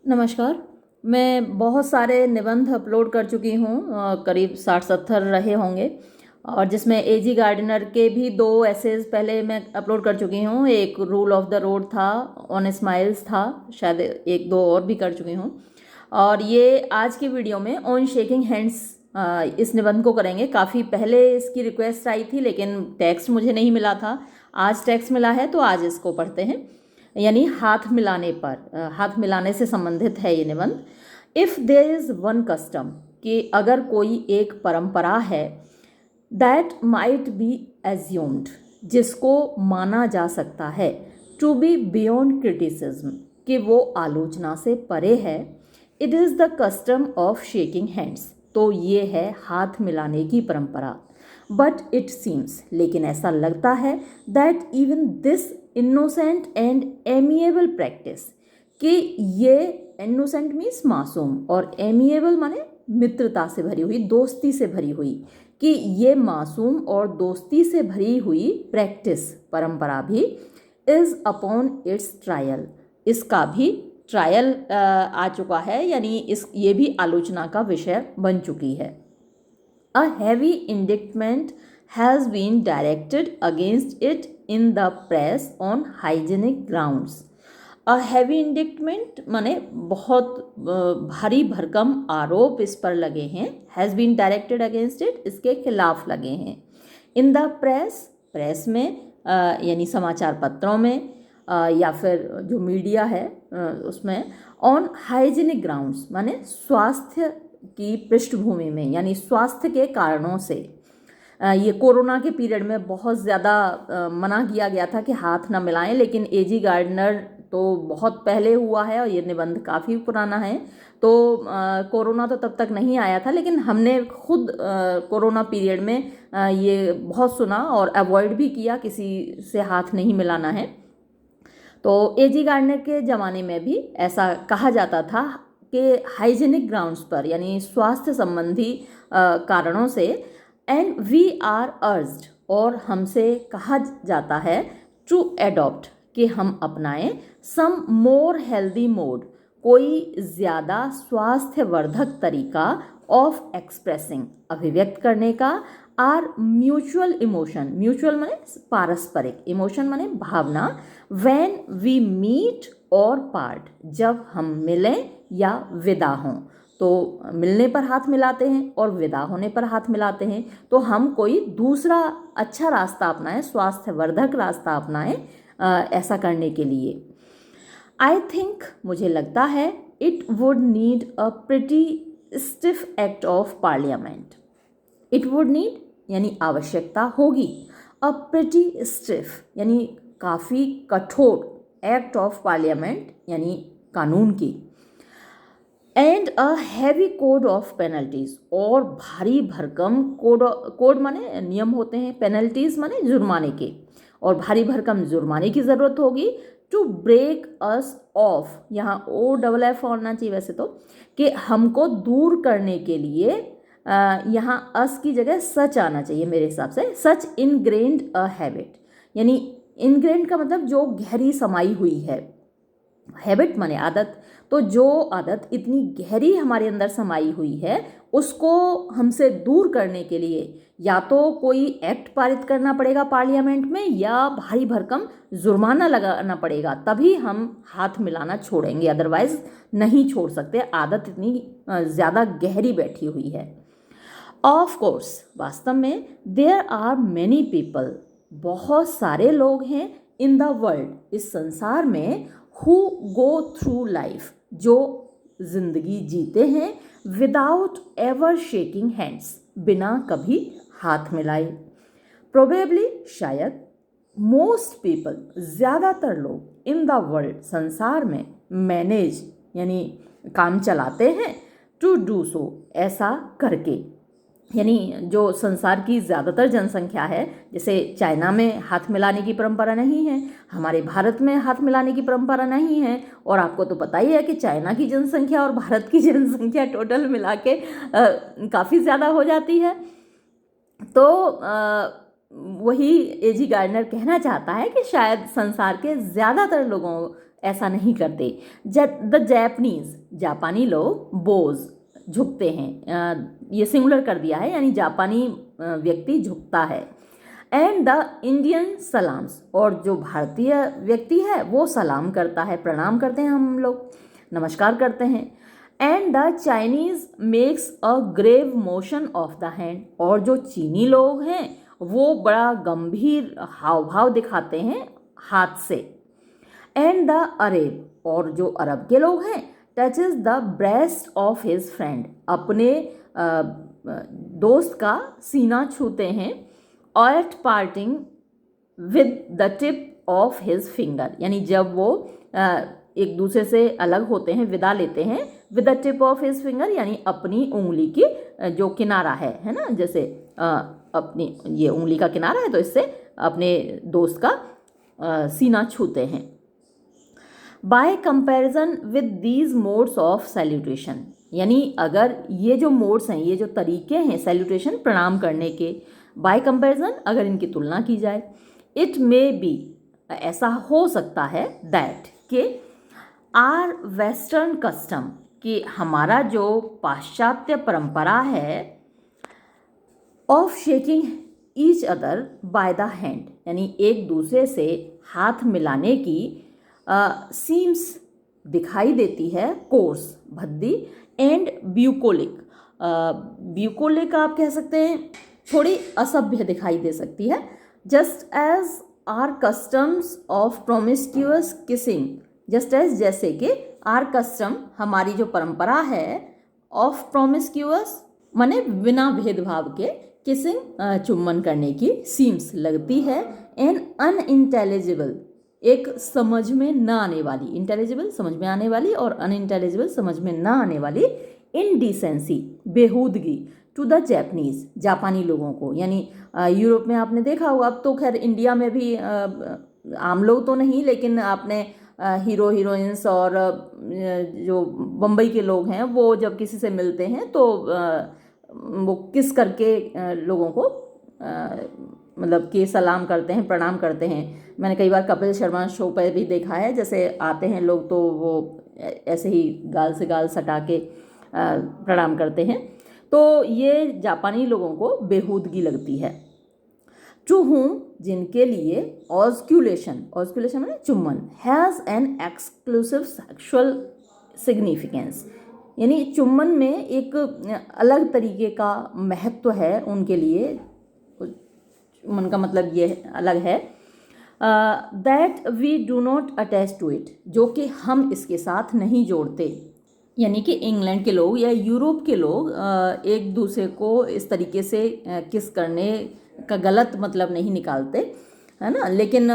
नमस्कार। मैं बहुत सारे निबंध अपलोड कर चुकी हूँ, करीब 60-70 रहे होंगे। और जिसमें एजी गार्डनर के भी 2 एसेज पहले मैं अपलोड कर चुकी हूँ। एक रूल ऑफ द रोड था, ऑन स्माइल्स था, शायद 1-2 और भी कर चुकी हूँ। और ये आज की वीडियो में ऑन शेकिंग हैंड्स इस निबंध को करेंगे। काफ़ी पहले इसकी रिक्वेस्ट आई थी लेकिन टेक्स्ट मुझे नहीं मिला था। आज टेक्स्ट मिला है तो आज इसको पढ़ते हैं। यानी हाथ मिलाने पर, हाथ मिलाने से संबंधित है ये निबंध। If there is one custom, कि अगर कोई एक परंपरा है, दैट माइट बी एज्यूम्ड, जिसको माना जा सकता है, टू बी बियॉन्ड क्रिटिसिज्म, कि वो आलोचना से परे है, it is the custom of shaking hands, तो ये है हाथ मिलाने की परंपरा। बट इट सीम्स, लेकिन ऐसा लगता है, that even this innocent and amiable practice, कि ये इनोसेंट मीन्स मासूम और एमिएबल माने मित्रता से भरी हुई, दोस्ती से भरी हुई, कि ये मासूम और दोस्ती से भरी हुई प्रैक्टिस, परंपरा भी, इज़ अपॉन इट्स ट्रायल, इसका भी ट्रायल आ चुका है, यानी ये भी आलोचना का विषय बन चुकी है। A heavy indictment has been directed against it in the press on hygienic grounds. A heavy indictment माने बहुत भारी भरकम आरोप इस पर लगे हैं। Has been directed against it, इसके खिलाफ लगे हैं। In the press, प्रेस में यानी समाचार पत्रों में, या फिर जो मीडिया है उसमें, ऑन हाइजीनिक ग्राउंड्स माने स्वास्थ्य की पृष्ठभूमि में, यानी स्वास्थ्य के कारणों से। ये कोरोना के पीरियड में बहुत ज़्यादा मना किया गया था कि हाथ ना मिलाएं, लेकिन एजी गार्डनर तो बहुत पहले हुआ है और ये निबंध काफ़ी पुराना है, तो कोरोना तो तब तक नहीं आया था, लेकिन हमने खुद कोरोना पीरियड में ये बहुत सुना और अवॉइड भी किया, किसी से हाथ नहीं मिलाना है। तो एजी गार्डनर के ज़माने में भी ऐसा कहा जाता था कि हाइजीनिक ग्राउंड्स पर, यानी स्वास्थ्य संबंधी कारणों से, एंड वी आर अर्ज्ड, और हमसे कहा जाता है, टू एडॉप्ट, कि हम अपनाएं, सम मोर हेल्दी मोड, कोई ज़्यादा स्वास्थ्यवर्धक तरीका, ऑफ एक्सप्रेसिंग, अभिव्यक्त करने का, आर म्यूचुअल इमोशन, म्यूचुअल माने पारस्परिक, इमोशन माने भावना, व्हेन वी मीट और पार्ट, जब हम मिलें या विदा हों। तो मिलने पर हाथ मिलाते हैं और विदा होने पर हाथ मिलाते हैं, तो हम कोई दूसरा अच्छा रास्ता अपनाएं, स्वास्थ्यवर्धक रास्ता अपनाएं ऐसा करने के लिए। आई थिंक, मुझे लगता है, it would need a pretty stiff act of parliament. It would need यानी आवश्यकता होगी, अ प्रिटी स्टिफ यानी काफ़ी कठोर, एक्ट ऑफ पार्लियामेंट यानी कानून की, and a heavy code of penalties, और भारी भरकम कोड माने नियम होते हैं, पेनल्टीज माने जुर्माने के, और भारी भरकम जुर्माने की ज़रूरत होगी, टू ब्रेक अस ऑफ, यहाँ OFF होना चाहिए वैसे तो, कि हमको दूर करने के लिए यहाँ अस की जगह सच आना चाहिए मेरे हिसाब से, सच इनग्रेन्ड अ हैबिट, यानी इनग्रेन्ड का मतलब जो गहरी समाई हुई है, हैबिट माने आदत, तो जो आदत इतनी गहरी हमारे अंदर समाई हुई है, उसको हमसे दूर करने के लिए या तो कोई एक्ट पारित करना पड़ेगा पार्लियामेंट में, या भारी भरकम जुर्माना लगाना पड़ेगा, तभी हम हाथ मिलाना छोड़ेंगे, अदरवाइज नहीं छोड़ सकते, आदत इतनी ज़्यादा गहरी बैठी हुई है। ऑफ कोर्स, वास्तव में, देयर आर मैनी पीपल, बहुत सारे लोग हैं, इन द वर्ल्ड, इस संसार में, हु गो थ्रू लाइफ, जो जिंदगी जीते हैं, विदाउट एवर शेकिंग हैंड्स, बिना कभी हाथ मिलाए। प्रोबेबली, शायद, मोस्ट पीपल, ज़्यादातर लोग, इन द वर्ल्ड, संसार में, मैनेज यानी काम चलाते हैं, टू डू सो, ऐसा करके, यानी जो संसार की ज़्यादातर जनसंख्या है, जैसे चाइना में हाथ मिलाने की परंपरा नहीं है, हमारे भारत में हाथ मिलाने की परंपरा नहीं है, और आपको तो पता ही है कि चाइना की जनसंख्या और भारत की जनसंख्या टोटल मिला के काफ़ी ज़्यादा हो जाती है। तो वही एजी गार्डनर कहना चाहता है कि शायद संसार के ज़्यादातर लोगों ऐसा नहीं करते। द जैपनीज, जापानी लोग, बोज, झुकते हैं। ये सिंगुलर कर दिया है, यानी जापानी व्यक्ति झुकता है। एंड द इंडियन सलाम्स, और जो भारतीय व्यक्ति है वो सलाम करता है, प्रणाम करते हैं, हम लोग नमस्कार करते हैं। And the Chinese makes a grave motion of the hand, और जो चीनी लोग हैं वो बड़ा गंभीर हाव भाव दिखाते हैं हाथ से। एंड द अरेब, और जो अरब के लोग हैं, touches the breast of his friend, अपने दोस्त का सीना छूते हैं। At parting with the tip of his finger, यानी जब वो एक दूसरे से अलग होते हैं, विदा लेते हैं, with the tip of his finger, यानी अपनी उंगली की जो किनारा है ना, जैसे अपनी ये उंगली का किनारा है तो इससे अपने दोस्त का सीना छूते हैं। Bye comparison with these modes of salutation, यानी अगर ये जो मोड्स हैं, ये जो तरीके हैं सैल्यूटेशन प्रणाम करने के, बाय कंपैरिजन अगर इनकी तुलना की जाए, इट मे बी, ऐसा हो सकता है, दैट के आर वेस्टर्न कस्टम, कि हमारा जो पाश्चात्य परंपरा है, of shaking each other by the hand, यानी एक दूसरे से हाथ मिलाने की, सीम्स दिखाई देती है, कोर्स, भद्दी, एंड ब्यूकोलिक, ब्यूकोलिक आप कह सकते हैं थोड़ी असभ्य दिखाई दे सकती है। Just as are customs of promiscuous kissing, just as, जैसे कि, आर कस्टम, हमारी जो परंपरा है, ऑफ प्रोमिस्क्यूअस माने बिना भेदभाव के, किसिंग चुम्बन करने की, सीम्स लगती है, एन अनइंटेलिजिबल, एक समझ में ना आने वाली, इंटेलिजिबल समझ में आने वाली और अनइंटेलिजिबल समझ में ना आने वाली, इनडिसेंसी, बेहूदगी, टू द जैपनीज, जापानी लोगों को, यानी यूरोप में आपने देखा होगा, अब तो खैर इंडिया में भी आम लोग तो नहीं, लेकिन आपने हीरो हीरोइंस और जो बम्बई के लोग हैं वो जब किसी से मिलते हैं तो वो किस करके लोगों को मतलब कि सलाम करते हैं, प्रणाम करते हैं। मैंने कई बार कपिल शर्मा शो पर भी देखा है, जैसे आते हैं लोग तो वो ऐसे ही गाल से गाल सटा के प्रणाम करते हैं। तो ये जापानी लोगों को बेहूदगी लगती है। टू हुम, जिनके लिए, ऑस्क्यूलेशन, ऑस्क्यूलेशन माने चुम्बन, has an exclusive sexual significance, यानी चुम्बन में एक अलग तरीके का महत्व है उनके लिए, चुम्बन का मतलब ये अलग है। That we do not attach to it, जो कि हम इसके साथ नहीं जोड़ते, यानी कि इंग्लैंड के लोग या यूरोप के लोग एक दूसरे को इस तरीके से किस करने का गलत मतलब नहीं निकालते, है ना। लेकिन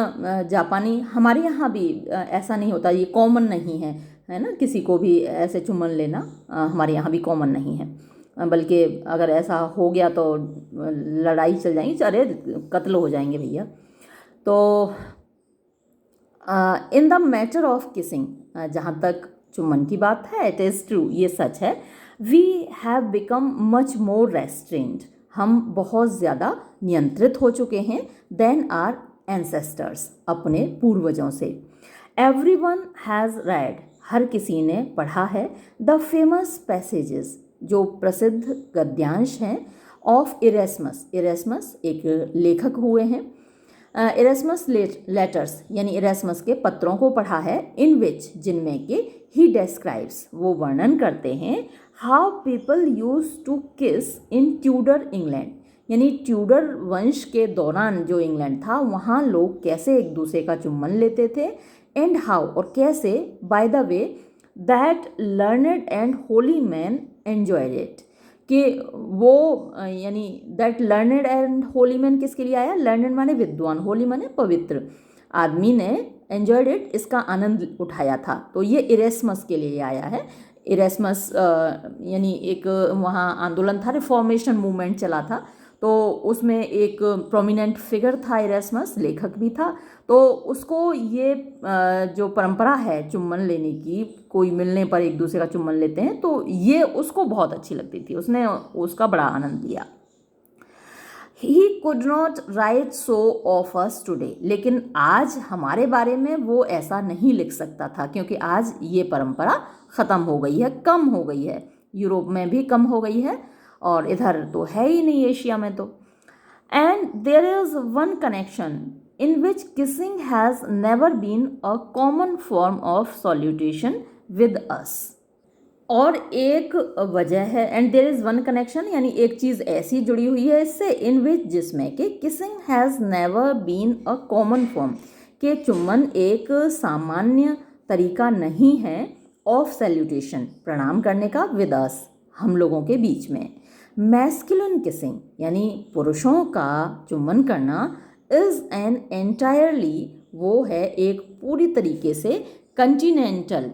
जापानी, हमारे यहाँ भी ऐसा नहीं होता, ये कॉमन नहीं है ना, किसी को भी ऐसे चुम्बन लेना हमारे यहाँ भी कॉमन नहीं है, बल्कि अगर ऐसा हो गया तो लड़ाई चल जाएंगी, अरे कत्ल हो जाएंगे भैया। तो in the matter of kissing, जहाँ तक चुम्बन की बात है, इट इज़ ट्रू, ये सच है, we have become much more restrained, हम बहुत ज़्यादा नियंत्रित हो चुके हैं, देन आर एंसेस्टर्स, अपने पूर्वजों से। एवरीवन हैज़ रेड, हर किसी ने पढ़ा है, द फेमस पैसेजेस, जो प्रसिद्ध गद्यांश हैं, ऑफ इरेस्मस, इरेस्मस एक लेखक हुए हैं, इरेस्मस लेटर्स, यानी इरेस्मस के पत्रों को पढ़ा है, इन विच, जिनमें कि, ही डिस्क्राइब्स, वो वर्णन करते हैं, हाउ पीपल यूज टू किस इन ट्यूडर इंग्लैंड, यानी ट्यूडर वंश के दौरान जो इंग्लैंड था वहाँ लोग कैसे एक दूसरे का चुम्बन लेते थे, एंड हाउ, और कैसे, by the way, that learned and Holi man enjoyed it, कि वो यानी that learned and Holi man किसके लिए आया, लर्नड माने विद्वान, होली माने पवित्र आदमी ने, एंजॉयड इट, इसका आनंद उठाया था, तो ये इरेस्मस के लिए आया है। इरेस्मस यानी एक वहाँ आंदोलन था, रिफॉर्मेशन मूवमेंट चला था, तो उसमें एक प्रोमिनेंट फिगर था इरेस्मस, लेखक भी था, तो उसको ये जो परंपरा है चुम्बन लेने की, कोई मिलने पर एक दूसरे का चुम्बन लेते हैं, तो ये उसको बहुत अच्छी लगती थी, उसने उसका बड़ा आनंद लिया। He could not right so of us today, लेकिन आज हमारे बारे में वो ऐसा नहीं लिख सकता था, क्योंकि आज ये परंपरा ख़त्म हो गई है, कम हो गई है। यूरोप में भी कम हो गई है और इधर तो है ही नहीं, एशिया में तो। And there is one connection in which kissing has never been a common form of salutation with us। और एक वजह है, and there is one connection, यानी एक चीज़ ऐसी जुड़ी हुई है इससे, इन विच, जिसमें कि kissing has never been a common form, के चुम्बन एक सामान्य तरीका नहीं है, ऑफ सैल्यूटेशन, प्रणाम करने का, विद अस, हम लोगों के बीच में। मैस्कुलिन किसिंग, यानी पुरुषों का चुम्बन करना, इज़ एन एंटायरली, वो है एक पूरी तरीके से कंटिनेंटल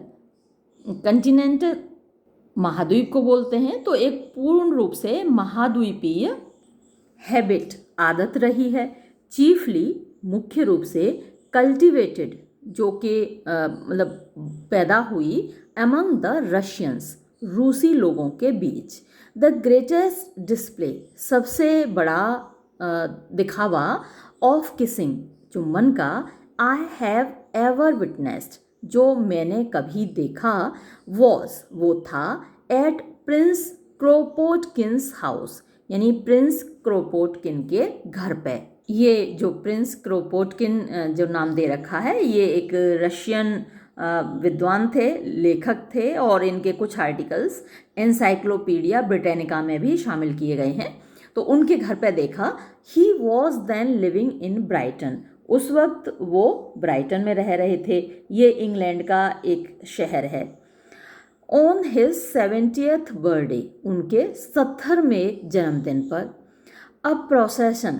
महाद्वीप को बोलते हैं, तो एक पूर्ण रूप से महाद्वीपीय हैबिट, आदत रही है। चीफली, मुख्य रूप से, कल्टिवेटेड, जो कि मतलब पैदा हुई, अमंग द रशियंस, रूसी लोगों के बीच। द ग्रेटेस्ट डिस्प्ले, सबसे बड़ा दिखावा, ऑफ किसिंग, चुम्बन का, आई हैव एवर विटनेस्ड, जो मैंने कभी देखा, वॉज, वो था, एट प्रिंस क्रोपोटकिन्स हाउस, यानी प्रिंस क्रोपोटकिन के घर पे। ये जो प्रिंस क्रोपोटकिन जो नाम दे रखा है, ये एक रशियन विद्वान थे, लेखक थे, और इनके कुछ आर्टिकल्स एनसाइक्लोपीडिया ब्रिटानिका में भी शामिल किए गए हैं। तो उनके घर पे देखा। He was then living in Brighton, उस वक्त वो ब्राइटन में रह रहे थे, ये इंग्लैंड का एक शहर है। ऑन हिज 70th बर्थडे, उनके 70वें जन्मदिन पर, अ प्रोसेशन,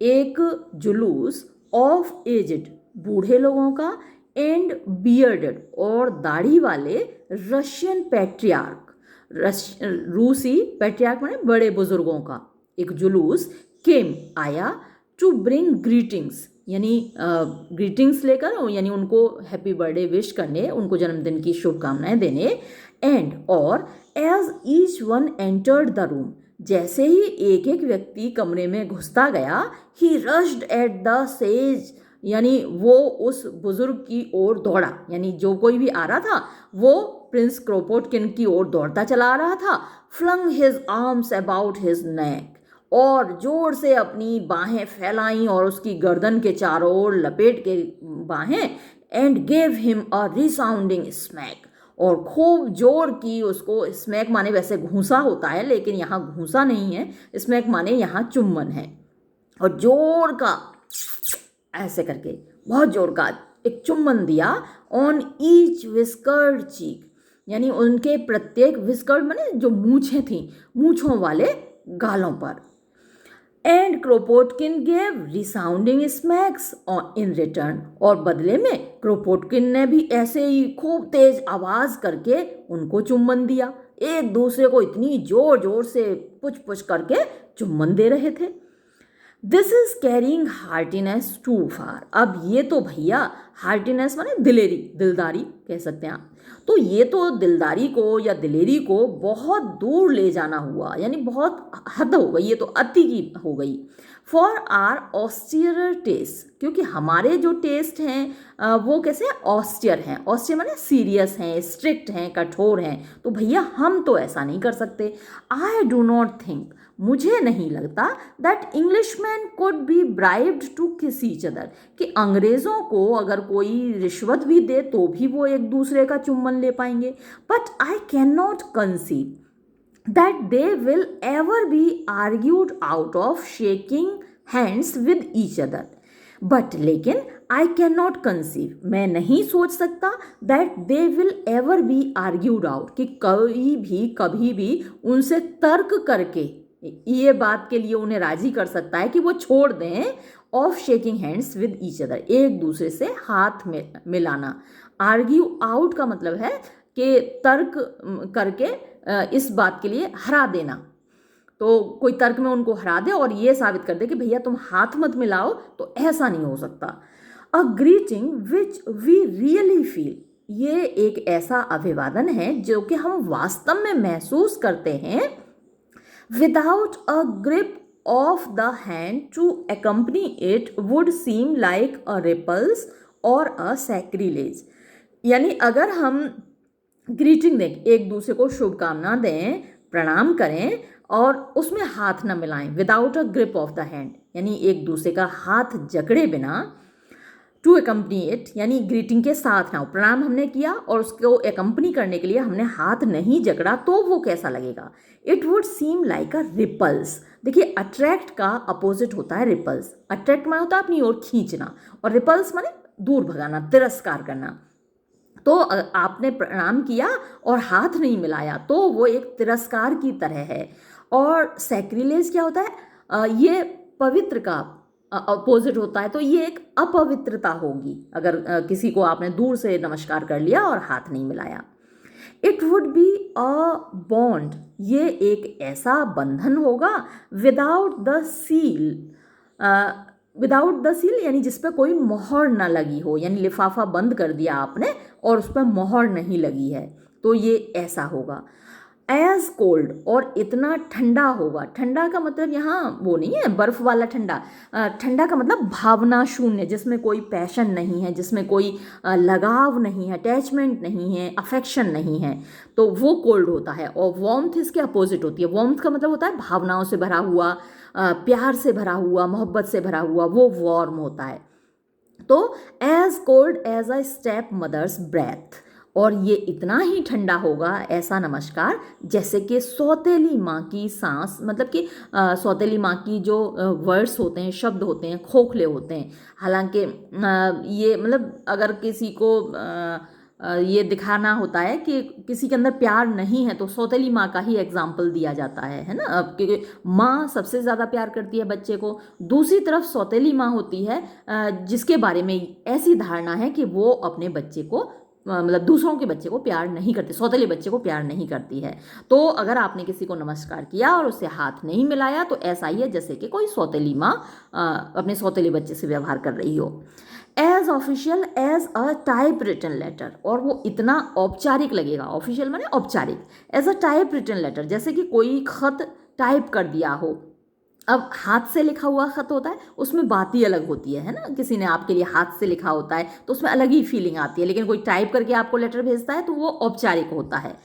एक जुलूस, ऑफ एज्ड, बूढ़े लोगों का, एंड बियर्डेड, और दाढ़ी वाले, रशियन पैट्रियार्क, रूसी पैट्रियार्क माने बड़े बुजुर्गों का एक जुलूस, केम, आया, टू ब्रिंग ग्रीटिंग्स, यानी ग्रीटिंग्स लेकर, यानी उनको हैप्पी बर्थडे विश करने, उनको जन्मदिन की शुभकामनाएं देने। एंड, और, as each one entered the room, जैसे ही एक एक व्यक्ति कमरे में घुसता गया, he rushed at the sage, यानी वो उस बुजुर्ग की ओर दौड़ा, यानी जो कोई भी आ रहा था वो प्रिंस क्रोपोटकिन की ओर दौड़ता चला आ रहा था। Flung his arms about his neck, और जोर से अपनी बाहें फैलाई और उसकी गर्दन के चारों ओर लपेट के बाहें, and gave him a resounding smack, और खूब जोर की उसको, स्मैक माने वैसे घूंसा होता है, लेकिन यहाँ घूंसा नहीं है, स्मैक माने यहाँ चुम्बन है, और जोर का ऐसे करके बहुत जोर का एक चुम्बन दिया, ऑन ईच विस्कर्ड चीक, यानी उनके प्रत्येक, विस्कर्ड माने जो मूछें थीं, मूछों वाले गालों पर। And Kropotkin gave resounding smacks in return, और बदले में क्रोपोटकिन ने भी ऐसे ही खूब तेज आवाज करके उनको चुम्बन दिया, एक दूसरे को इतनी जोर जोर से पुछ पुछ करके चुम्बन दे रहे थे। दिस इज कैरिंग हार्टीनेस टू फार, अब ये तो भैया, हार्टीनेस माने दिलेरी, दिलदारी कह सकते हैं आप, तो ये तो दिलदारी को या दिलेरी को बहुत दूर ले जाना हुआ, यानी बहुत हद हो गई, ये तो अति की हो गई। फॉर आर ऑस्टियर टेस्ट, क्योंकि हमारे जो टेस्ट हैं वो कैसे ऑस्टियर हैं, ऑस्टियर माने सीरियस हैं, स्ट्रिक्ट हैं, कठोर हैं, तो भैया हम तो ऐसा नहीं कर सकते। आई डू नॉट थिंक, मुझे नहीं लगता, that Englishman could be bribed to kiss each other, कि अंग्रेज़ों को अगर कोई रिश्वत भी दे तो भी वो एक दूसरे का चुम्बन ले पाएंगे। But I can not conceive that they will ever be argued out of shaking hands with each other, but लेकिन I cannot conceive, मैं नहीं सोच सकता, that they will ever be argued out, कि कोई भी कभी भी उनसे तर्क करके ये बात के लिए उन्हें राजी कर सकता है कि वो छोड़ दें, of shaking hands with each other, एक दूसरे से हाथ में मिलाना। आर्ग्यू आउट का मतलब है कि तर्क करके इस बात के लिए हरा देना, तो कोई तर्क में उनको हरा दे और ये साबित कर दे कि भैया तुम हाथ मत मिलाओ, तो ऐसा नहीं हो सकता। A greeting which we really feel, ये एक ऐसा अभिवादन है जो कि हम वास्तव में महसूस करते हैं, without a grip of the hand to accompany it would seem like a repulse और अ सैक्रिलेज। यानी अगर हम ग्रीटिंग दें, एक दूसरे को शुभकामना दें, प्रणाम करें और उसमें हाथ न मिलाएं, without a grip of the hand, यानी एक दूसरे का हाथ जकड़े बिना, टू एकम्पनी इट यानी ग्रीटिंग के साथ ना हो, प्रणाम हमने किया और उसको एकम्पनी करने के लिए हमने हाथ नहीं जकड़ा, तो वो कैसा लगेगा? It would seem like a repulse. देखिए, अट्रैक्ट का अपोजिट होता है रिपल्स। अट्रैक्ट माने होता है अपनी ओर खींचना, और रिपल्स माने दूर भगाना, तिरस्कार करना। तो आपने प्रणाम किया और हाथ नहीं मिलाया तो वो एक तिरस्कार की तरह है। और सैक्रिलेज क्या होता है? ये पवित्र का अपोजिट होता है, तो ये एक अपवित्रता होगी अगर किसी को आपने दूर से नमस्कार कर लिया और हाथ नहीं मिलाया। It would be a bond, ये एक ऐसा बंधन होगा without the seal, without the seal यानी जिस पर कोई मोहर ना लगी हो, यानी लिफाफा बंद कर दिया आपने और उस पर मोहर नहीं लगी है, तो ये ऐसा होगा। एज कोल्ड, और इतना ठंडा होगा। ठंडा का मतलब यहाँ वो नहीं है बर्फ वाला ठंडा, ठंडा का मतलब भावना शून्य, जिसमें कोई पैशन नहीं है, जिसमें कोई लगाव नहीं है, अटैचमेंट नहीं है, अफेक्शन नहीं है, तो वो कोल्ड होता है। और वार्मथ इसके अपोजिट होती है। वार्मथ का मतलब होता है भावनाओं से भरा हुआ, प्यार से भरा हुआ, मोहब्बत से भरा हुआ, वो वार्म होता है। तो as cold as a stepmother's breath, और ये इतना ही ठंडा होगा ऐसा नमस्कार जैसे कि सौतेली माँ की सांस, मतलब कि सौतेली माँ की जो वर्ड्स होते हैं, शब्द होते हैं, खोखले होते हैं। हालांकि ये मतलब अगर किसी को ये दिखाना होता है कि किसी के अंदर प्यार नहीं है तो सौतेली माँ का ही एग्जाम्पल दिया जाता है ना, क्योंकि माँ सबसे ज़्यादा प्यार करती है बच्चे को। दूसरी तरफ सौतेली माँ होती है जिसके बारे में ऐसी धारणा है कि वो अपने बच्चे को मतलब दूसरों के बच्चे को प्यार नहीं करती, सौतेले बच्चे को प्यार नहीं करती है। तो अगर आपने किसी को नमस्कार किया और उससे हाथ नहीं मिलाया तो ऐसा ही है जैसे कि कोई सौतेली माँ अपने सौतेले बच्चे से व्यवहार कर रही हो। As official as a typewritten letter, और वो इतना औपचारिक लगेगा, ऑफिशियल माने औपचारिक, as a typewritten letter, जैसे कि कोई खत टाइप कर दिया हो। अब हाथ से लिखा हुआ खत होता है, उसमें बात ही अलग होती है ना, किसी ने आपके लिए हाथ से लिखा होता है तो उसमें अलग ही फीलिंग आती है, लेकिन कोई टाइप करके आपको लेटर भेजता है तो वो औपचारिक होता है।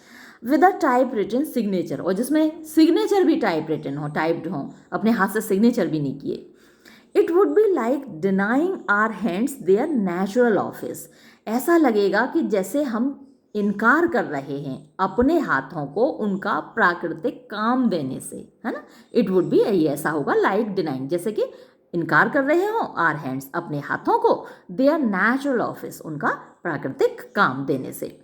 With a typewritten signature, और जिसमें सिग्नेचर भी टाइप रिटन हो, टाइप्ड हो, अपने हाथ से सिग्नेचर भी नहीं किए। It would be like denying our hands their natural office, ऐसा लगेगा कि जैसे हम इनकार कर रहे हैं अपने हाथों को उनका प्राकृतिक काम देने से, है ना। इट वुड बी, ऐसा होगा, लाइक डिनाइंग, जैसे कि इनकार कर रहे हो आर हैंड्स, अपने हाथों को, देयर नेचुरल ऑफिस, उनका प्राकृतिक काम देने से।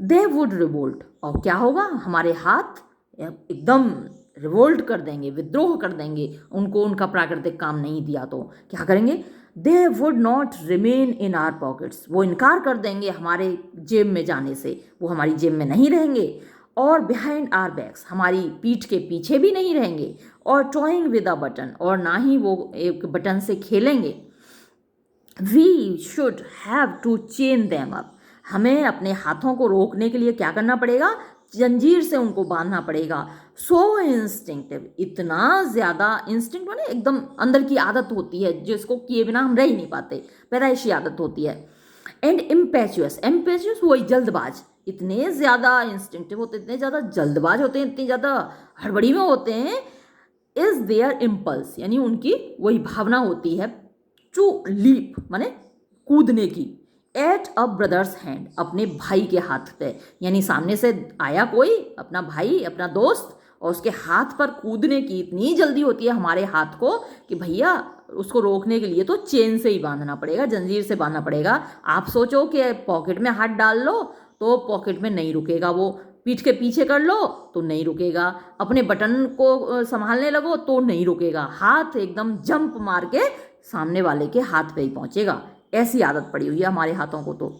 दे वुड रिवोल्ट, और क्या होगा, हमारे हाथ एकदम रिवोल्ट कर देंगे, विद्रोह कर देंगे, उनको उनका प्राकृतिक काम नहीं दिया तो क्या करेंगे। They would not remain in are pockets, वो इनकार कर देंगे हमारे जेब में जाने से, वो हमारी जेब में नहीं रहेंगे। और बिहाइंड आर बैक्स, हमारी पीठ के पीछे भी नहीं रहेंगे। और टॉइंग विद अ बटन, और ना ही वो एक बटन से खेलेंगे। We should have to chain them up, हमें अपने हाथों को रोकने के लिए क्या करना पड़ेगा, जंजीर से उनको बांधना पड़ेगा। सो इंस्टिंक्टिव, इतना ज़्यादा, इंस्टिंक्ट माने एकदम अंदर की आदत होती है जिसको किए बिना हम रह ही नहीं पाते, पैदाइशी आदत होती है। एंड इम्पेचुअस, इम्पेचुअस वही जल्दबाज, इतने ज़्यादा इंस्टिंक्टिव होते हैं, इतने ज़्यादा जल्दबाज होते हैं, इतनी ज़्यादा हड़बड़ी में होते हैं। इज़ देयर इम्पल्स, यानी उनकी वही भावना होती है टू लीप माने कूदने की, एट अ ब्रदर्स हैंड, अपने भाई के हाथ पे, यानी सामने से आया कोई अपना भाई, अपना दोस्त, और उसके हाथ पर कूदने की इतनी जल्दी होती है हमारे हाथ को कि भैया उसको रोकने के लिए तो चेन से ही बांधना पड़ेगा, जंजीर से बांधना पड़ेगा। आप सोचो कि पॉकेट में हाथ डाल लो तो पॉकेट में नहीं रुकेगा वो, पीठ के पीछे कर लो तो नहीं रुकेगा, अपने बटन को संभालने लगो तो नहीं रुकेगा, हाथ एकदम जंप मार के सामने वाले के हाथ पे ही पहुंचेगा। ऐसी आदत पड़ी हुई है हमारे हाथों को।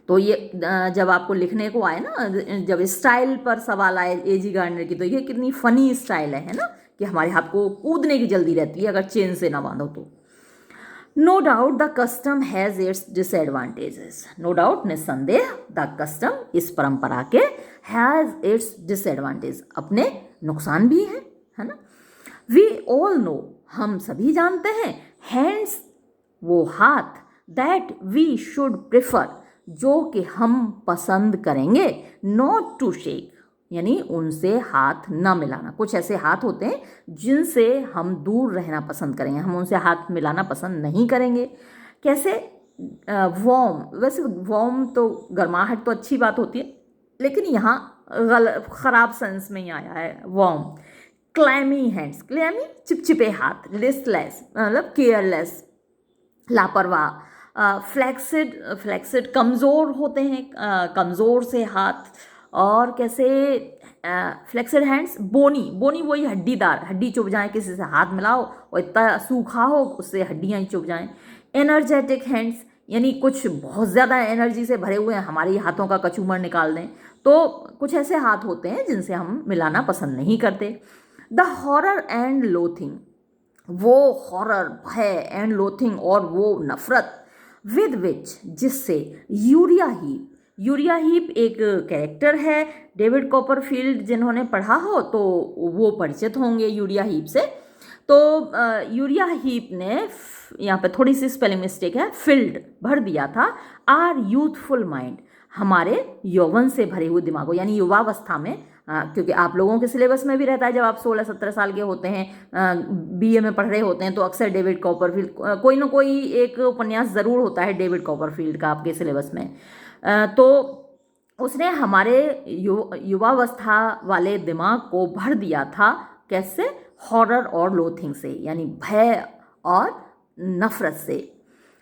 तो ये जब आपको लिखने को आए ना, जब स्टाइल पर सवाल आए एजी गार्डनर की, तो ये कितनी फनी स्टाइल है ना, कि हमारे हाथ को कूदने की जल्दी रहती है अगर चेन से ना बांधो तो। No doubt the custom has its disadvantages, no doubt, निस्संदेह, द कस्टम, इस परंपरा के, हैज़ इट्स डिसएडवांटेज, अपने नुकसान भी हैं, है ना। वी ऑल नो, हम सभी जानते हैं, हैंड्स वो हाथ, दैट वी शुड प्रेफर, जो कि हम पसंद करेंगे, नॉट टू शेक, यानी उनसे हाथ ना मिलाना। कुछ ऐसे हाथ होते हैं जिनसे हम दूर रहना पसंद करेंगे, हम उनसे हाथ मिलाना पसंद नहीं करेंगे। कैसे? वार्म, वैसे वार्म तो गर्माहट तो अच्छी बात होती है, लेकिन यहाँ खराब सेंस में ही आया है वार्म। क्लैमी हैंड्स, क्लैमी चिपचिपे हाथ, लिस्टलेस मतलब केयरलेस, लापरवाह। फ्लैक्सिड, फ्लैक्सिड कमज़ोर होते हैं, कमज़ोर से हाथ। और कैसे? फ्लैक्सिड हैंड्स, बोनी, बोनी वही हड्डीदार, हड्डी चुभ जाए, किसी से हाथ मिलाओ और इतना सूखा हो उससे हड्डियाँ ही चुभ जाएं। एनर्जेटिक हैंड्स, यानी कुछ बहुत ज़्यादा एनर्जी से भरे हुए हैं, हमारी हाथों का कचूमर निकाल दें। तो कुछ ऐसे हाथ होते हैं जिनसे हम मिलाना पसंद नहीं करते। द हॉरर एंड लोथिंग, वो हॉरर, भय, एंड लोथिंग और वो नफरत, विद विच, जिससे, यूरिया हीप, यूरिया हीप एक कैरेक्टर है, डेविड कॉपरफील्ड जिन्होंने पढ़ा हो तो वो परिचित होंगे यूरिया हीप से। तो यूरिया हीप ने, यहाँ पे थोड़ी सी स्पेलिंग मिस्टेक है, फिल्ड भर दिया था, आर यूथफुल माइंड, हमारे यौवन से भरे हुए दिमागों, यानी युवावस्था में। क्योंकि आप लोगों के सिलेबस में भी रहता है, जब आप 16-17 साल के होते हैं, बीए में पढ़ रहे होते हैं, तो अक्सर डेविड कॉपरफील्ड, कोई ना कोई एक उपन्यास ज़रूर होता है डेविड कॉपरफील्ड का आपके सिलेबस में। तो उसने हमारे युवावस्था वाले दिमाग को भर दिया था। कैसे? हॉरर और लोथिंग से, यानी भय और नफरत से।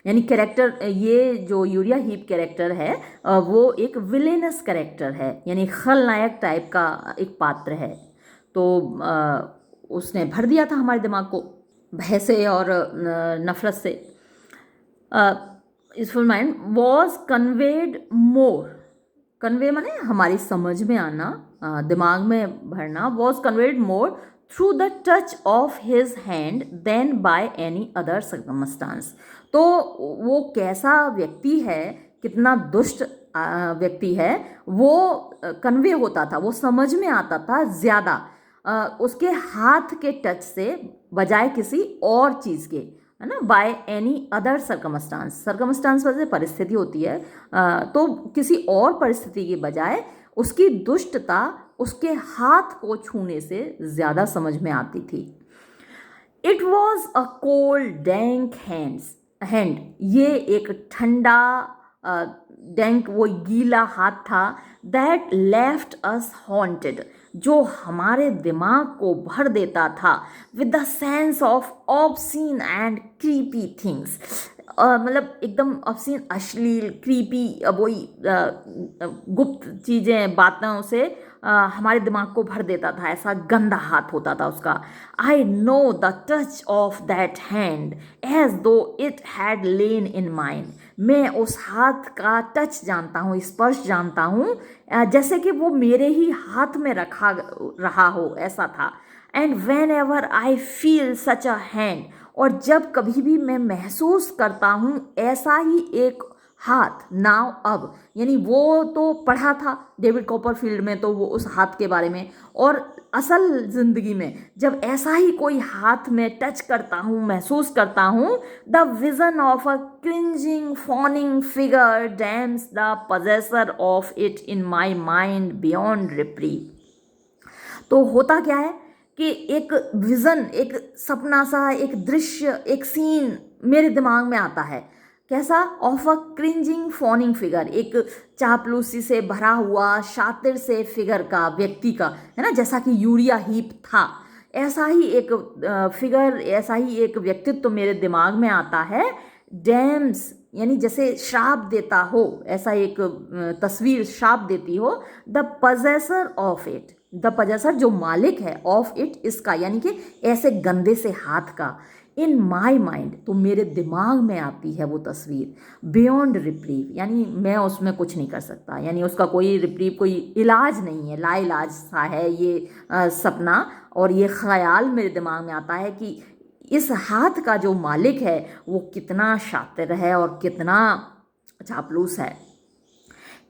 यानी कैरेक्टर, ये जो यूरिया हीप कैरेक्टर है वो एक विलेनस कैरेक्टर है, यानी खलनायक टाइप का एक पात्र है। तो उसने भर दिया था हमारे दिमाग को भय से और नफरत से। Youthful mind was conveyed more, convey माने हमारी समझ में आना, दिमाग में भरना, was conveyed more through the touch of his hand than by any other circumstance. तो वो कैसा व्यक्ति है, कितना दुष्ट व्यक्ति है, वो कन्वे होता था, वो समझ में आता था ज़्यादा उसके हाथ के टच से बजाय किसी और चीज़ के, है ना। Bye any other circumstance, circumstance वजह परिस्थिति होती है, तो किसी और परिस्थिति के बजाय उसकी दुष्टता उसके हाथ को छूने से ज़्यादा समझ में आती थी। It was a cold dank hand, ये एक ठंडा डैंक, वो गीला हाथ था, दैट लेफ्ट अस हॉन्टेड, जो हमारे दिमाग को भर देता था with the sense of obscene and creepy things. मतलब एकदम ऑब्सीन, अश्लील, क्रीपी, वही गुप्त चीज़ें, बातों से हमारे दिमाग को भर देता था, ऐसा गंदा हाथ होता था उसका। I know the touch of that hand as though it had lain in mind, मैं उस हाथ का टच जानता हूँ, स्पर्श जानता हूँ, जैसे कि वो मेरे ही हाथ में रखा रहा हो, ऐसा था। And when ever I feel such a hand, और जब कभी भी मैं महसूस करता हूँ ऐसा ही एक हाथ, नाउ अब, यानी वो तो पढ़ा था डेविड कॉपरफील्ड में, तो वो उस हाथ के बारे में, और असल ज़िंदगी में जब ऐसा ही कोई हाथ में टच करता हूँ, महसूस करता हूँ, the vision of a cringing fawning figure damns the possessor of it in my mind beyond reprieve. तो होता क्या है कि एक विज़न, एक सपना सा, एक दृश्य, एक सीन मेरे दिमाग में आता है। कैसा? Of a cringing fawning figure, एक चापलूसी से भरा हुआ शातिर से फिगर का, व्यक्ति का, है ना, जैसा कि यूरिया हीप था, ऐसा ही एक फिगर, ऐसा ही एक व्यक्तित्व मेरे दिमाग में आता है। डैम्स, यानी जैसे श्राप देता हो, ऐसा एक तस्वीर श्राप देती हो। The possessor of it, the possessor जो मालिक है, ऑफ इट इसका, यानी कि ऐसे गंदे से हाथ का, इन माई माइंड, तो मेरे दिमाग में आती है वो तस्वीर, बियॉन्ड रिप्रीव, यानी मैं उसमें कुछ नहीं कर सकता, यानी उसका कोई रिप्रीव, कोई इलाज नहीं है, लाइलाज सा है ये सपना, और ये ख्याल मेरे दिमाग में आता है कि इस हाथ का जो मालिक है वो कितना शातिर है और कितना चापलूस है।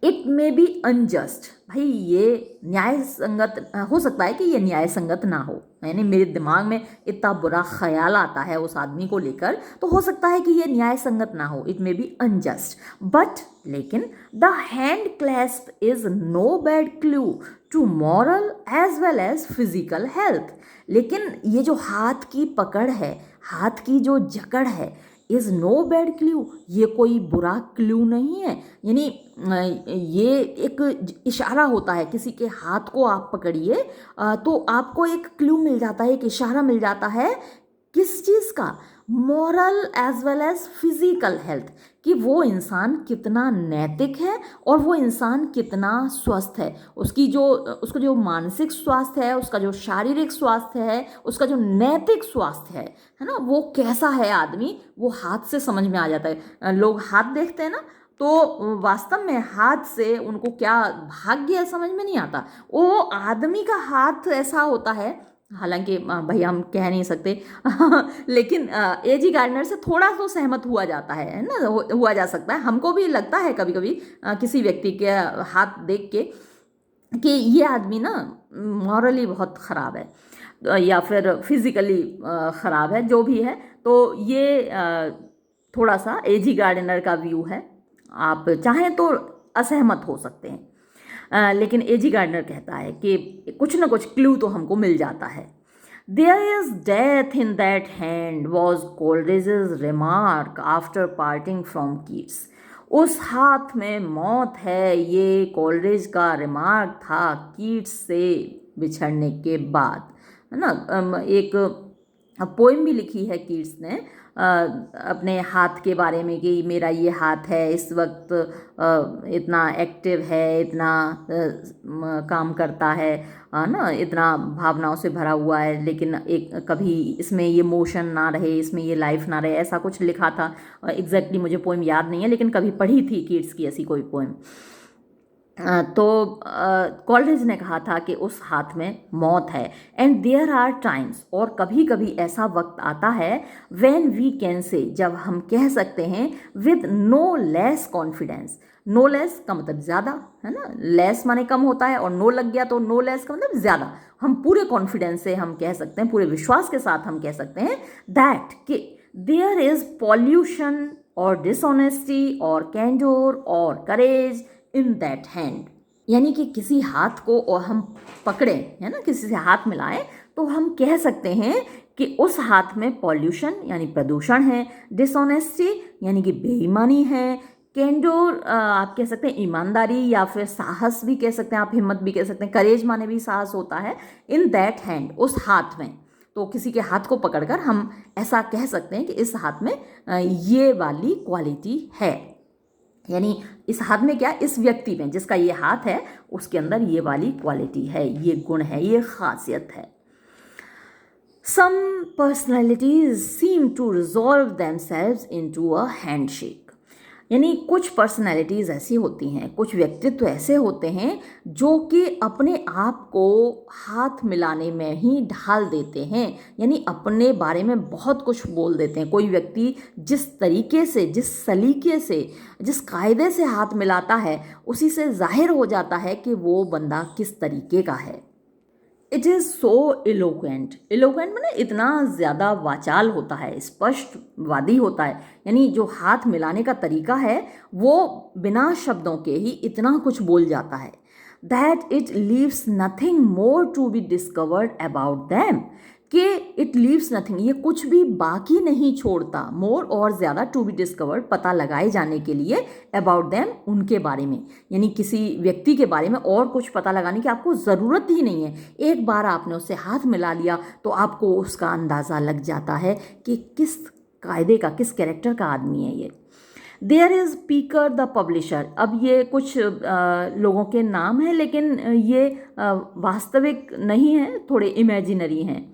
इट मे बी अनजस्ट, भाई ये न्याय संगत हो सकता है कि ये न्याय संगत ना हो, यानी मेरे दिमाग में इतना बुरा ख्याल आता है उस आदमी को लेकर, तो हो सकता है कि ये न्याय संगत ना हो, it may be unjust, but लेकिन the hand clasp is no bad clue to moral as well as physical health. लेकिन ये जो हाथ की पकड़ है, हाथ की जो जकड़ है, इज़ नो बैड क्लू, ये कोई बुरा क्लू नहीं है, यानी ये एक इशारा होता है, किसी के हाथ को आप पकड़िए तो आपको एक क्लू मिल जाता है, एक इशारा मिल जाता है, किस चीज़ का, moral as well as physical health, कि वो इंसान कितना नैतिक है और वो इंसान कितना स्वस्थ है, उसको जो मानसिक स्वास्थ्य है, उसका जो शारीरिक स्वास्थ्य है, उसका जो नैतिक स्वास्थ्य है ना, वो कैसा है आदमी, वो हाथ से समझ में आ जाता है। लोग हाथ देखते हैं ना, तो वास्तव में हाथ से उनको क्या भाग्य है समझ में नहीं आता, वो आदमी का हाथ ऐसा होता है, हालांकि भाई हम कह नहीं सकते लेकिन एजी गार्डनर से थोड़ा तो सहमत हुआ जाता है ना, हुआ जा सकता है, हमको भी लगता है कभी कभी किसी व्यक्ति के हाथ देख के कि ये आदमी ना मॉरली बहुत ख़राब है या फिर फिज़िकली ख़राब है, जो भी है, तो ये थोड़ा सा एजी गार्डनर का व्यू है, आप चाहें तो असहमत हो सकते हैं। लेकिन एजी गार्डनर कहता है कि कुछ ना कुछ क्लू तो हमको मिल जाता है। There is death in that hand was Coleridge's remark after parting from Keats. उस हाथ में मौत है, ये कोलरिज का रिमार्क था कीट्स से बिछड़ने के बाद, है ना। एक पोइम भी लिखी है कीट्स ने अपने हाथ के बारे में कि मेरा ये हाथ है, इस वक्त इतना एक्टिव है, इतना काम करता है ना, इतना भावनाओं से भरा हुआ है, लेकिन एक कभी इसमें ये मोशन ना रहे, इसमें ये लाइफ ना रहे, ऐसा कुछ लिखा था। एग्जैक्टली मुझे पोइम याद नहीं है, लेकिन कभी पढ़ी थी कीट्स की ऐसी कोई पोइम। तो कॉलरिज ने कहा था कि उस हाथ में मौत है, एंड देयर आर टाइम्स, और कभी कभी ऐसा वक्त आता है, व्हेन वी कैन से, जब हम कह सकते हैं, with no less confidence, no less का मतलब ज़्यादा, है ना, लेस माने कम होता है, और नो लग गया तो नो लेस का मतलब ज़्यादा, हम पूरे कॉन्फिडेंस से हम कह सकते हैं, पूरे विश्वास के साथ हम कह सकते हैं दैट कि देयर इज़ पॉल्यूशन और डिसऑनेस्टी और कैंडोर और करेज इन दैट हैंड, यानी कि किसी हाथ को और हम पकड़े, है ना, किसी से हाथ मिलाएं, तो हम कह सकते हैं कि उस हाथ में पॉल्यूशन यानी प्रदूषण है, डिसऑनेस्टी यानी कि बेईमानी है, कैंडोर आप कह सकते हैं ईमानदारी, या फिर साहस भी कह सकते हैं आप, हिम्मत भी कह सकते हैं, करेज माने भी साहस होता है, इन दैट हैंड, उस हाथ में। तो किसी के हाथ को पकड़कर हम ऐसा कह सकते हैं कि इस हाथ में ये वाली क्वालिटी है, यानी इस हाथ में क्या, इस व्यक्ति में जिसका ये हाथ है उसके अंदर ये वाली क्वालिटी है, ये गुण है, ये खासियत है। Some personalities seem to resolve themselves into a handshake, यानी कुछ पर्सनैलिटीज़ ऐसी होती हैं, कुछ व्यक्तित्व ऐसे होते हैं जो कि अपने आप को हाथ मिलाने में ही ढाल देते हैं, यानी अपने बारे में बहुत कुछ बोल देते हैं। कोई व्यक्ति जिस तरीके से, जिस सलीके से, जिस कायदे से हाथ मिलाता है, उसी से जाहिर हो जाता है कि वो बंदा किस तरीके का है। It is so eloquent, eloquent मैंने इतना ज़्यादा वाचाल होता है, स्पष्टवादी होता है, यानी जो हाथ मिलाने का तरीका है वो बिना शब्दों के ही इतना कुछ बोल जाता है, that it leaves nothing more to be discovered about them, कि इट लीव्स नथिंग, ये कुछ भी बाकी नहीं छोड़ता, मोर और ज़्यादा, टू बी डिस्कवर्ड पता लगाए जाने के लिए, अबाउट दैम उनके बारे में, यानी किसी व्यक्ति के बारे में और कुछ पता लगाने की आपको ज़रूरत ही नहीं है। एक बार आपने उससे हाथ मिला लिया तो आपको उसका अंदाज़ा लग जाता है कि किस कायदे का, किस कैरेक्टर का आदमी है ये। देयर इज़ पीकर द पब्लिशर, अब ये कुछ लोगों के नाम हैं, लेकिन ये वास्तविक नहीं है, थोड़े इमेजिनरी हैं।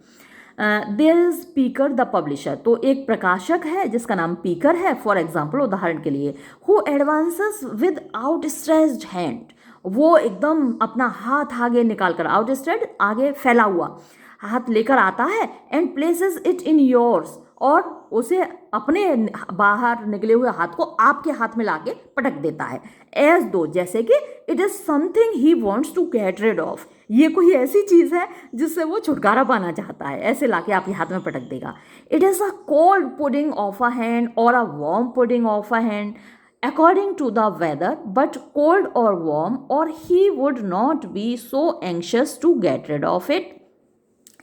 देयर इज़ पीकर द पब्लिशर, तो एक प्रकाशक है जिसका नाम पीकर है, फॉर एग्जाम्पल उदाहरण के लिए, who advances with outstretched hand, वो एकदम अपना हाथ आगे निकाल कर, आउटस्ट्रेच्ड आगे फैला हुआ हाथ लेकर आता है, and places it in yours, और उसे अपने बाहर निकले हुए हाथ को आपके हाथ में लाके पटक देता है, एज दो, जैसे कि it is something he wants to get rid of, ये कोई ऐसी चीज है जिससे वो छुटकारा पाना चाहता है, ऐसे लाके आपके हाथ में पटक देगा। It is a cold pudding of a hand और a warm pudding of a hand according to the weather, but cold or warm, or he would not be so anxious to get rid of it।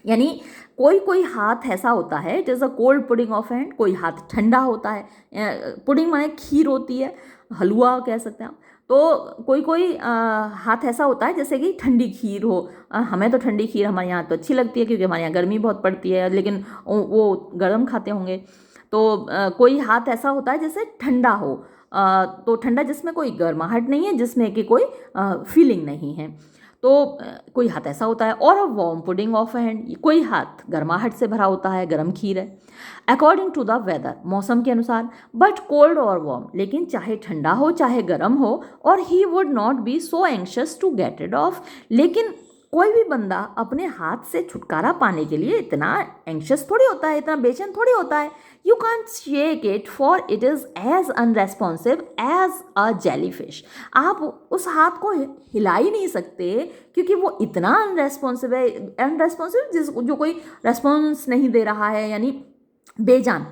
यानी कोई कोई हाथ ऐसा होता है, it is a cold pudding of hand, कोई हाथ ठंडा होता है, पुडिंग माने खीर होती है, हलवा कह सकते हैं आप। तो कोई कोई हाथ ऐसा होता है जैसे कि ठंडी खीर हो। हमें तो ठंडी खीर हमारे यहाँ तो अच्छी लगती है क्योंकि हमारे यहाँ गर्मी बहुत पड़ती है, लेकिन वो गर्म खाते होंगे। तो कोई हाथ ऐसा होता है जैसे ठंडा हो, तो ठंडा जिसमें कोई गर्माहट नहीं है, जिसमें कि कोई फीलिंग नहीं है, तो कोई हाथ ऐसा होता है। और a warm pudding of hand, कोई हाथ गर्माहट से भरा होता है, गर्म खीर है। अकॉर्डिंग टू द वेदर, मौसम के अनुसार, बट कोल्ड और वार्म, लेकिन चाहे ठंडा हो चाहे गर्म हो, और he would not be so anxious to get it off, लेकिन कोई भी बंदा अपने हाथ से छुटकारा पाने के लिए इतना एंक्शस थोड़ी होता है, इतना बेचैन थोड़ी होता है। You can't shake it for it is as unresponsive as a jellyfish. आप उस हाथ को हिला ही नहीं सकते क्योंकि वो इतना अनरेस्पॉन्सिव है, अनरेस्पॉन्सिव जो कोई रेस्पॉन्स नहीं दे रहा है, यानी बेजान।